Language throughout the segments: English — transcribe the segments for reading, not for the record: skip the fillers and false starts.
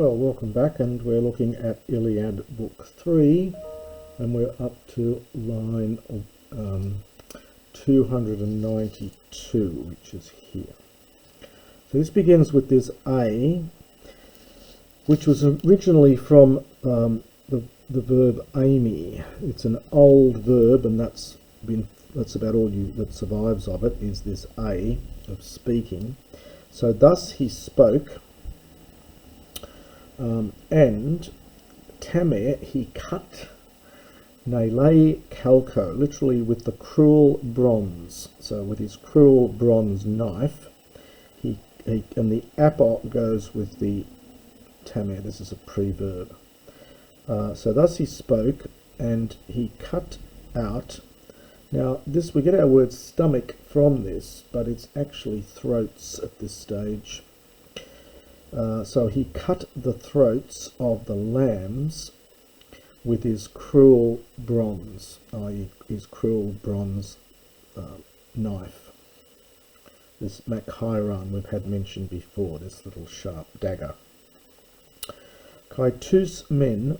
Well, welcome back, and we're looking at Iliad Book 3, and we're up to line 292, which is here. So this begins with this A, which was originally from the verb aimi. It's an old verb, and that's about all that survives of it, is this A of speaking. So thus he spoke, and tamer he cut, nele calco, literally with the cruel bronze. So with his cruel bronze knife, he and the apo goes with the tamer. This is a preverb. So thus he spoke, and he cut out. Now this, we get our word stomach from this, but it's actually throats at this stage. So he cut the throats of the lambs with his cruel bronze, i.e. his cruel bronze knife. This makhiron we've had mentioned before, this little sharp dagger. Kai tus men.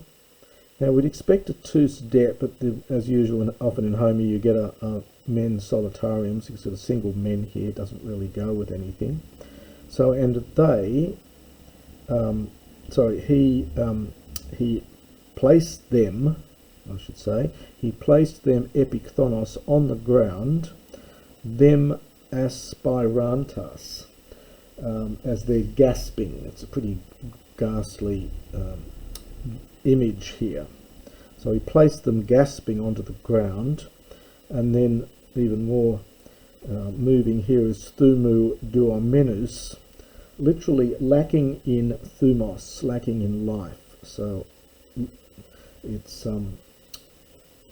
Now we'd expect a tus det, but as usual, and often in Homer you get a men solitarium, so sort of single men here, doesn't really go with anything. So, and they, he placed them, I should say, he placed them epiktonos on the ground, them aspirantas, as they're gasping. It's a pretty ghastly image here. So he placed them gasping onto the ground, and then even more moving here is thumu duomenus, literally lacking in thumos, lacking in life. So it's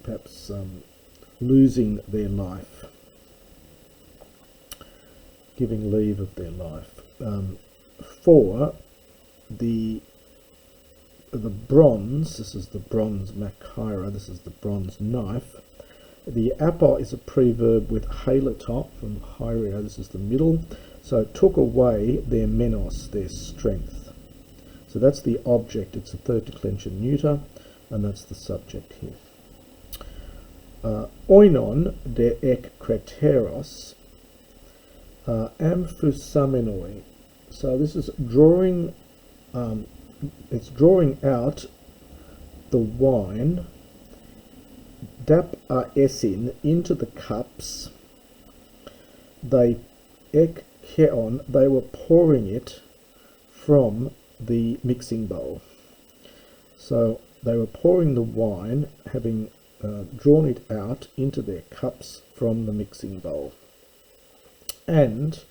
perhaps losing their life, giving leave of their life. For the bronze, this is the bronze makira, this is the bronze knife. The apo is a preverb with halatop from hyrio, this is the middle. So it took away their menos, their strength. So that's the object, it's a third declension neuter, and that's the subject here. Oinon de ek krateros amphusamenoi. So this is drawing, it's drawing out the wine, dap esin, into the cups. They ek keon, they were pouring it from the mixing bowl. So they were pouring the wine, having drawn it out into their cups from the mixing bowl. And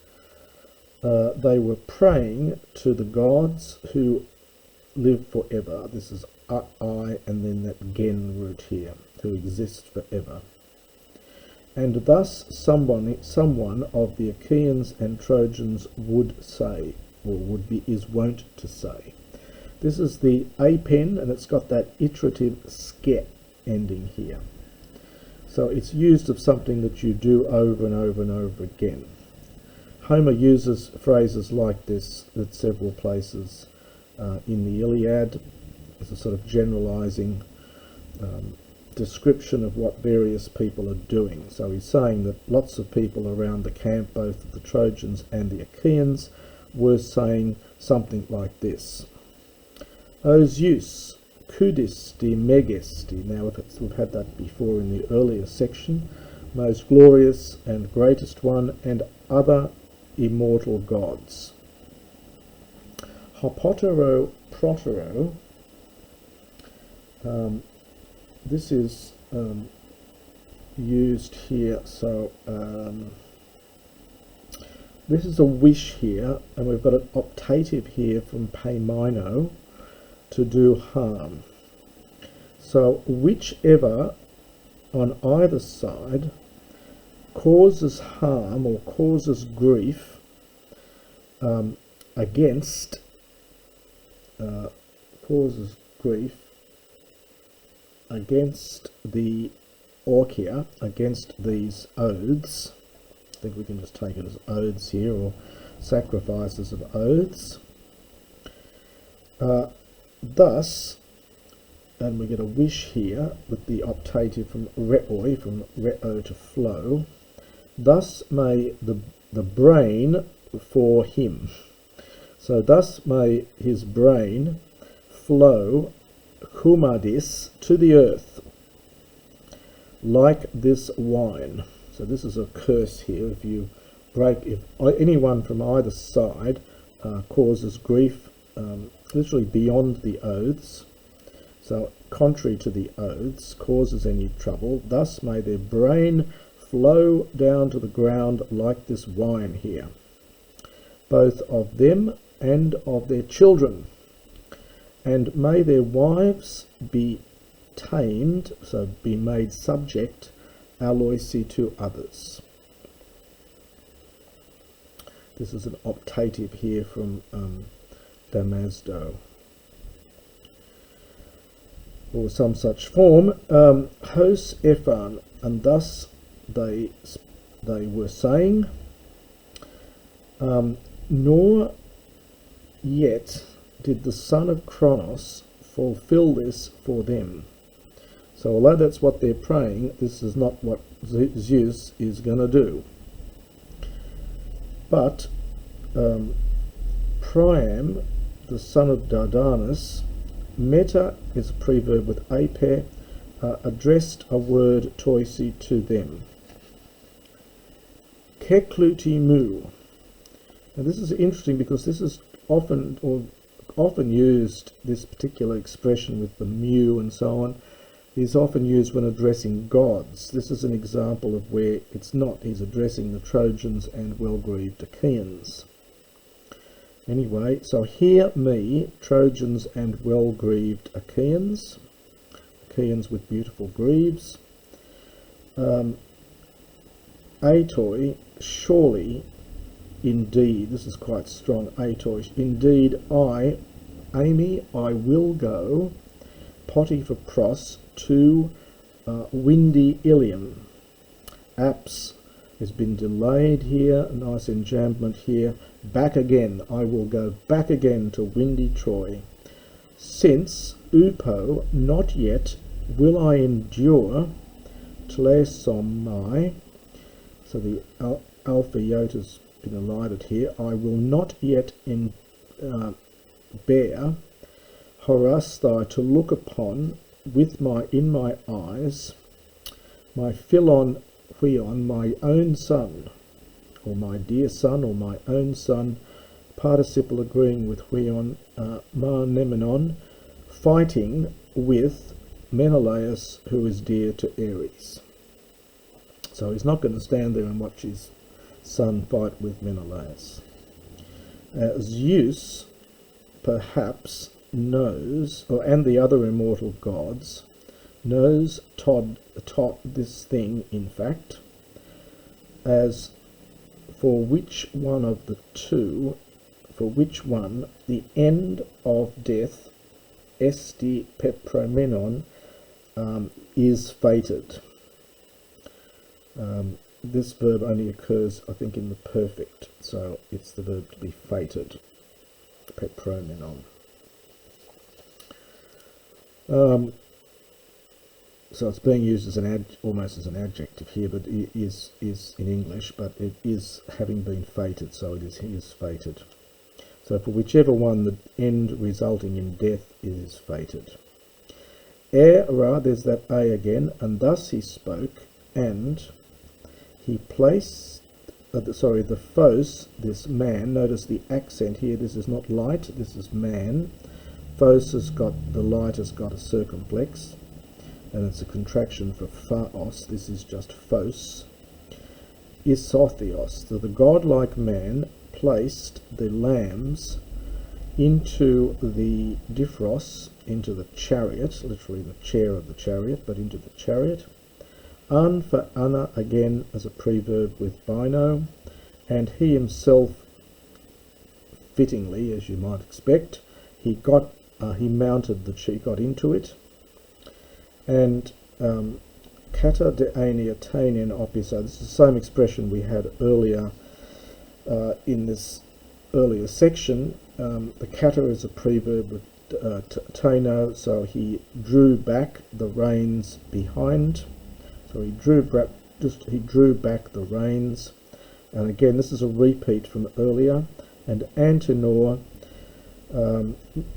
they were praying to the gods who live forever. This is I, and then that gen root here, who exist forever. And thus someone of the Achaeans and Trojans would say, or is wont to say. This is the apen, and it's got that iterative ske ending here. So it's used of something that you do over and over and over again. Homer uses phrases like this at several places in the Iliad as a sort of generalizing description of what various people are doing. So he's saying that lots of people around the camp, both of the Trojans and the Achaeans, were saying something like this. O Zeus, kudisti megesti. Now we've had that before in the earlier section. Most glorious and greatest one, and other immortal gods. Hopotero protero. This is used here. So this is a wish here, and we've got an optative here from paimino, to do harm. So whichever on either side causes harm or causes grief against the orchia, against these oaths. I think we can just take it as oaths here, or sacrifices of oaths. Thus, and we get a wish here with the optative from reoi, from reo to flow. Thus may the brain for him. So thus may his brain flow humadis to the earth like this wine. So this is a curse here. If you break, if anyone from either side causes grief, literally beyond the oaths, so contrary to the oaths, causes any trouble, thus may their brain flow down to the ground like this wine here, both of them and of their children, and may their wives be tamed, so be made subject, aloisi, to others. This is an optative here from Damasdo, or some such form. Hos Ephan, and thus they were saying, nor yet did the son of Kronos fulfill this for them. So although that's what they're praying, this is not what Zeus is going to do. But Priam, the son of Dardanus, meta is a preverb with ape, addressed a word toisi to them. Kekluti mu. Now this is interesting because this is often used, this particular expression with the mu and so on, is often used when addressing gods. This is an example of where it's not. He's addressing the Trojans and well-grieved Achaeans. Anyway, so hear me, Trojans and well-grieved Achaeans, Achaeans with beautiful greaves. Atoi, surely, indeed, this is quite strong, Atoi, indeed Amy, I will go, potty for pros, to windy Ilium. Apps has been delayed here, a nice enjambment here. Back again, I will go back again to windy Troy. Since, upo, not yet, will I endure, tlesomai, so the alpha iota's been elided here, I will not yet bear, horasthai, to look upon, with in my eyes, my philon huion, my own son, or my dear son, or my own son, participle agreeing with huion, Marnemenon, fighting with Menelaus, who is dear to Ares. So he's not going to stand there and watch his son fight with Menelaus. Zeus, perhaps, knows, and the other immortal gods, knows taught this thing, in fact, as for which one of the two, for which one the end of death, esti pepromenon, is fated. This verb only occurs, I think, in the perfect, so it's the verb to be fated, pepromenon. So it's being used as almost as an adjective here, but it is in English, but it is having been fated, so he is fated. So for whichever one the end resulting in death is fated. Era, there's that A again, and thus he spoke, and he placed, the phos, this man, notice the accent here, this is not light, this is man. Phos has got, the light has got a circumflex, and it's a contraction for phaos, this is just phos. Isothios, so the godlike man placed the lambs into the diphros, into the chariot, literally the chair of the chariot, but into the chariot. An for ana again as a preverb with bino, and he himself, fittingly as you might expect, he mounted the he got into it, and kata de ania tainian opisa. This is the same expression we had earlier in this earlier section, the kata is a preverb with teno, so he drew back the reins behind. So he drew back the reins, and again this is a repeat from earlier. And Antenor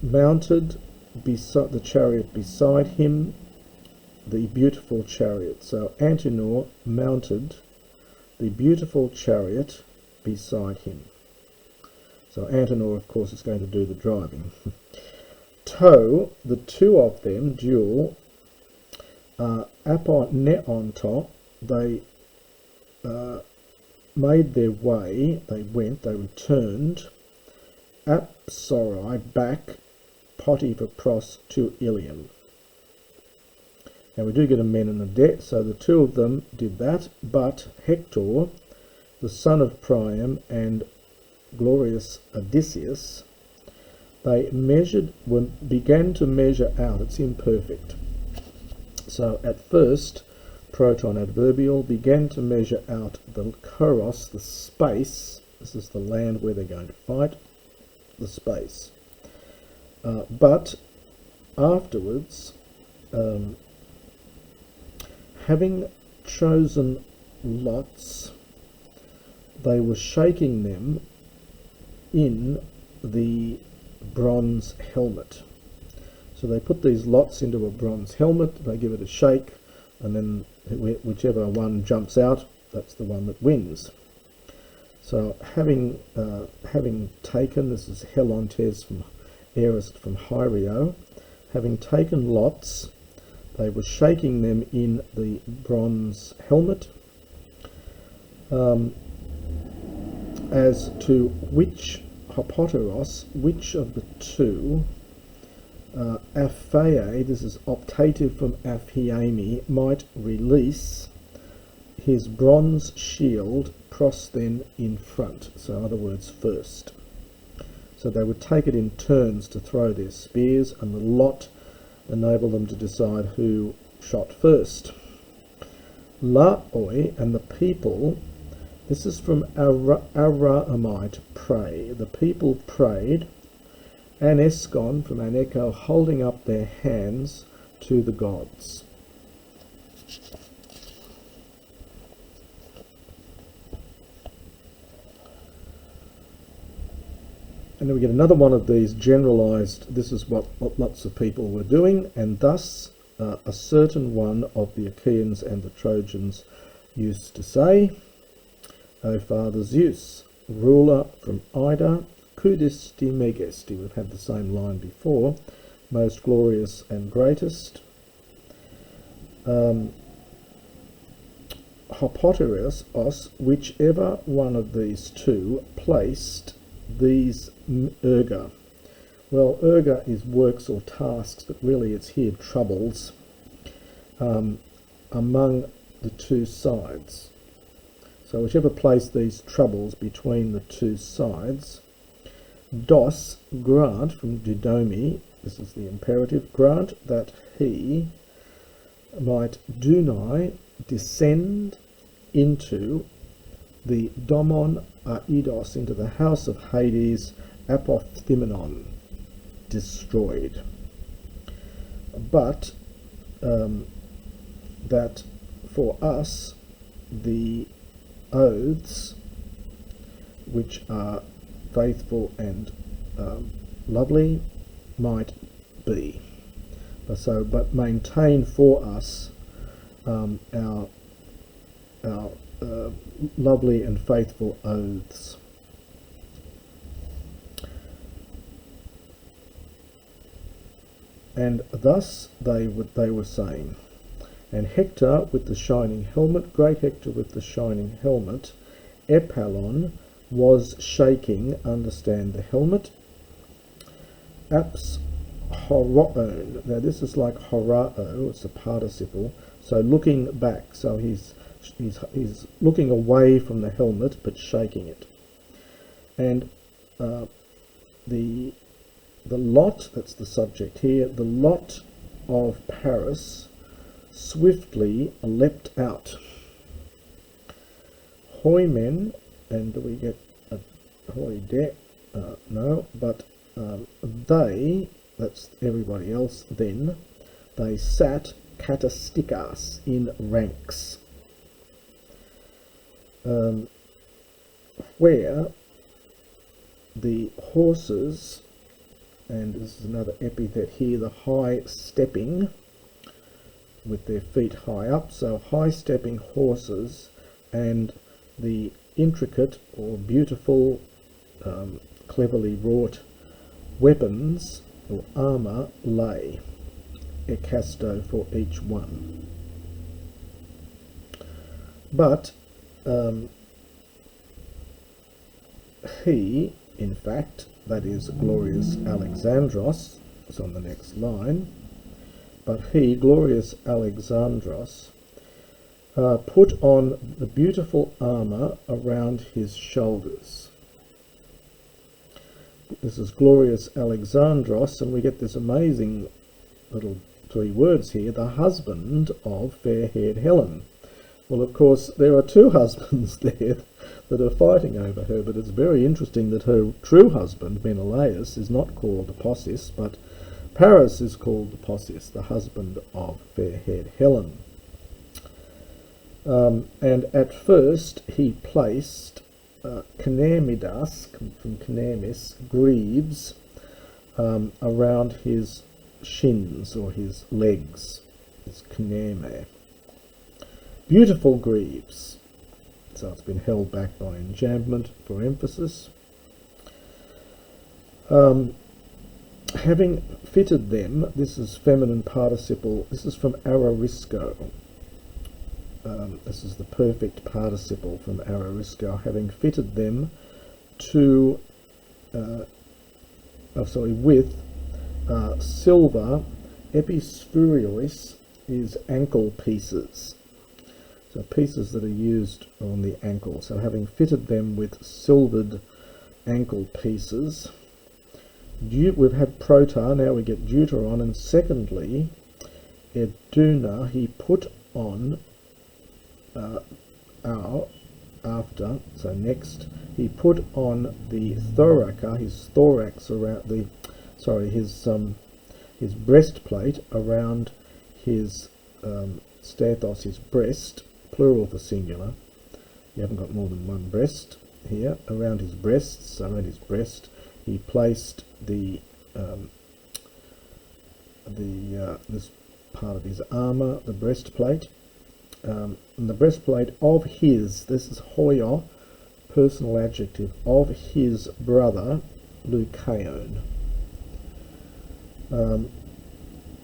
mounted the chariot beside him, the beautiful chariot. So Antenor mounted the beautiful chariot beside him. So Antenor, of course, is going to do the driving. Tow, the two of them, duel, apon neonto, they made their way, they returned, apsorai, back, Potipharpros to Ilium. Now we do get a men and a de, so the two of them did that, but Hector, the son of Priam, and glorious Odysseus, they began to measure out. It's imperfect. So at first, proton adverbial, began to measure out the choros, the space. This is the land where they're going to fight, the space. But afterwards, having chosen lots, they were shaking them in the bronze helmet. So they put these lots into a bronze helmet, they give it a shake, and then whichever one jumps out, that's the one that wins. So having taken, this is Helontes from Aorist from Hierio, having taken lots, they were shaking them in the bronze helmet, as to which Hopoteros, which of the two, Aphae, this is optative from Aphiemi, might release his bronze shield, pros then in front, so in other words first. So they would take it in turns to throw their spears, and the lot enabled them to decide who shot first. Laoi, and the people, this is from Araamite, pray. The people prayed, Anescon from Aneco, holding up their hands to the gods. And then we get another one of these generalized, this is what lots of people were doing, and thus a certain one of the Achaeans and the Trojans used to say, O Father Zeus, ruler from Ida, Cudisti Megesti, we've had the same line before, most glorious and greatest. Hopoteros, whichever one of these two placed these erga. Well, erga is works or tasks, but really it's here troubles among the two sides. So whichever placed these troubles between the two sides, dos, grant from Didomi, this is the imperative, grant that he might dunai, descend into the domon aidos, into the house of Hades, apothymenon, destroyed. But that for us the oaths, which are faithful and lovely, might be. But maintain for us our lovely and faithful oaths. And thus they were saying. And Hector with the shining helmet, great Hector with the shining helmet, Epalon, was shaking, understand the helmet, Aps horoon. Now this is like horao, it's a participle, so looking back, so he's looking away from the helmet but shaking it. And the lot, that's the subject here, the lot of Paris swiftly leapt out. Hoimen, and we get a hoide, no, but they, that's everybody else then, they sat katastikas in ranks, where the horses, and this is another epithet here, the high stepping, with their feet high up, so high stepping horses and the intricate or beautiful, cleverly wrought weapons or armour lay, ekasto for each one. But he, in fact, that is glorious Alexandros, is on the next line, but he, glorious Alexandros, put on the beautiful armour around his shoulders. This is glorious Alexandros, and we get this amazing little three words here, the husband of fair-haired Helen. Well, of course, there are two husbands there that are fighting over her, but it's very interesting that her true husband, Menelaus, is not called Aposis, but Paris is called Aposis, the husband of fair-haired Helen. And at first he placed Knermidas, from Knermis, greaves around his shins or his legs, his Knerme. Beautiful greaves, so it's been held back by enjambment for emphasis. Having fitted them, this is feminine participle, this is from Ararisco. This is the perfect participle from Ararisco, having fitted them to, with silver, epispheriois is ankle pieces. So pieces that are used on the ankle. So having fitted them with silvered ankle pieces. We've had prota, now we get deuteron, and secondly, eduna, he put on next, he put on the thoraca, his thorax around the, his breastplate around his stathos, his breast, plural for singular. You haven't got more than one breast here. Around his breasts, around his breast, he placed this part of his armour, the breastplate. And the breastplate of his, this is hoio, personal adjective, of his brother Lucaon.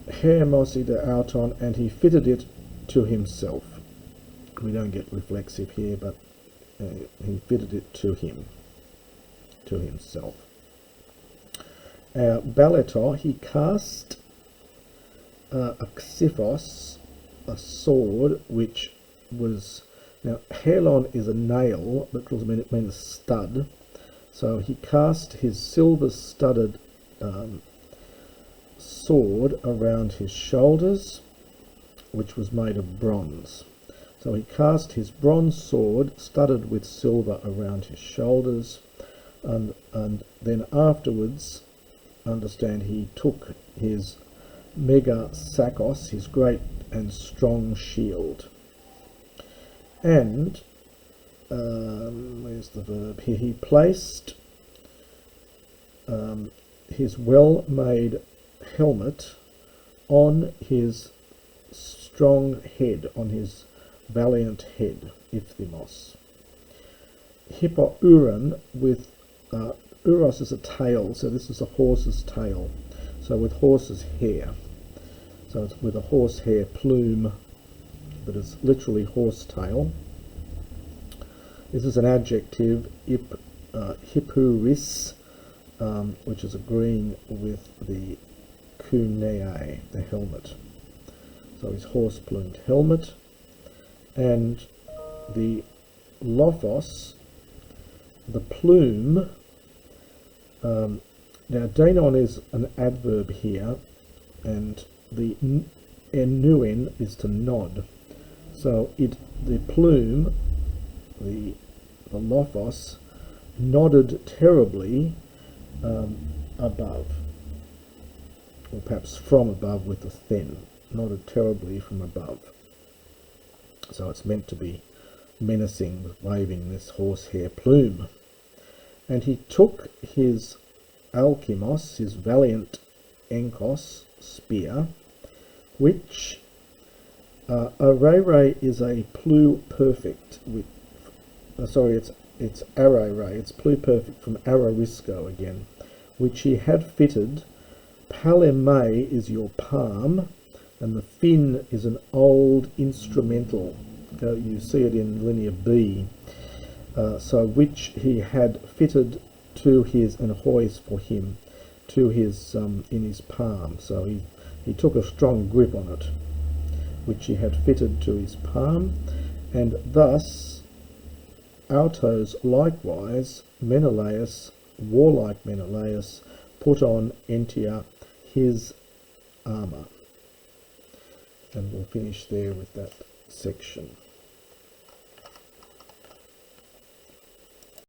Hermosi de auton, and he fitted it to himself. We don't get reflexive here, but he fitted it to him, to himself. Baletor, he cast a xyphos, a sword, which was, now helon is a nail, but it means a stud, so he cast his silver studded sword around his shoulders, which was made of bronze. So he cast his bronze sword studded with silver around his shoulders, and then afterwards, understand, he took his mega sakos, his great and strong shield, and where's the verb here? He placed his well-made helmet on his strong head, on his valiant head, Iphthyos. Hippouran, with uros is a tail, so this is a horse's tail, so with horse's hair. So it's with a horsehair plume that is literally horsetail. This is an adjective, hippuris, which is agreeing with the kunei, the helmet. So his horse-plumed helmet. And the lophos, the plume. Now, danon is an adverb here, and the enuen is to nod. So the plume, the lophos, nodded terribly above, or perhaps from above with a then, not a terribly from above. So it's meant to be menacing with waving this horsehair plume. And he took his alkimos, his valiant enkos spear, which array is a pluperfect with it's array, it's pluperfect from ararisco again, which he had fitted. Paleme is your palm, and the fin is an old instrumental. You see it in linear B. So which he had fitted to his, and hoist for him, to his in his palm. So he took a strong grip on it, which he had fitted to his palm, and thus autos likewise Menelaus, warlike Menelaus, put on Entia his armour. And we'll finish there with that section.